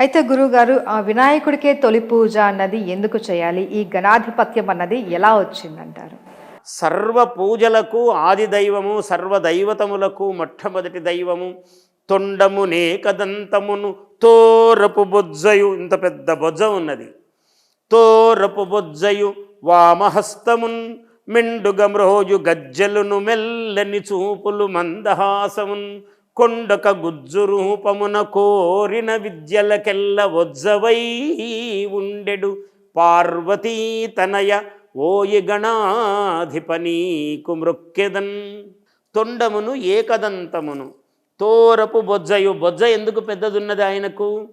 అయితే గురువుగారు ఆ వినాయకుడికే తొలి పూజ అన్నది ఎందుకు చేయాలి? ఈ గణాధిపత్యం అన్నది ఎలా వచ్చిందంటారు? సర్వ పూజలకు ఆది దైవము, సర్వదైవతములకు మొట్టమొదటి దైవము తొండమునే కదంతమును తోరపు బొజ్జయు, ఇంత పెద్ద బొజ్జ ఉన్నది. తోరపు బొజ్జయు వామహస్తమున్ మెండుగ మ్రోజు గజ్జలును మెల్లని చూపులు మందహాసమున్ కొండక గుజ్జు రూపమున కోరిన విద్యలకెల్ల వజ్జవై ఉండెడు పార్వతీ తనయ ఓయి గణాధిపనీకు మృక్కెదన్. తొండమును ఏకదంతమును తోరపు బొజ్జయు, బొజ్జ ఎందుకు పెద్దదున్నది ఆయనకు?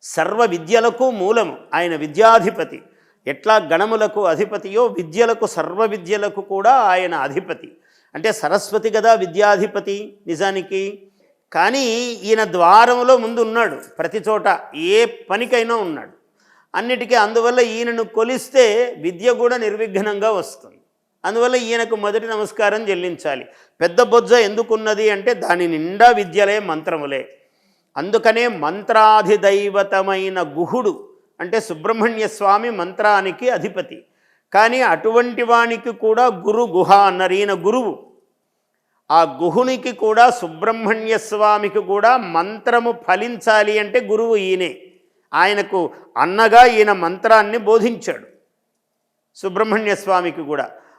సర్వ విద్యలకు మూలము ఆయన, విద్యాధిపతి. ఎట్లా గణములకు అధిపతియో విద్యలకు, సర్వ విద్యలకు కూడా ఆయన అధిపతి. అంటే సరస్వతి కదా విద్యాధిపతి నిజానికి. కానీ ఈయన ద్వారములో ముందు ఉన్నాడు, ప్రతి చోట ఏ పనికైనా ఉన్నాడు అన్నిటికీ. అందువల్ల ఈయనను కొలిస్తే విద్య కూడా నిర్విఘ్నంగా వస్తుంది. అందువల్ల ఈయనకు మొదటి నమస్కారం చెల్లించాలి. పెద్ద బొజ్జ ఎందుకున్నది అంటే దాని నిండా విద్యలే, మంత్రములే. అందుకనే మంత్రాధిదైవతమైన గుహుడు అంటే సుబ్రహ్మణ్య స్వామి మంత్రానికి అధిపతి. కానీ అటువంటి వానికి కూడా గుహ అన్నారు. ఈయన గురువు. ఆ గుహునికి కూడా, సుబ్రహ్మణ్య స్వామికి కూడా మంత్రము ఫలించాలి అంటే గురువు ఈయనే. ఆయనకు అన్నగా ఈయన మంత్రాన్ని బోధించాడు సుబ్రహ్మణ్య స్వామికి కూడా.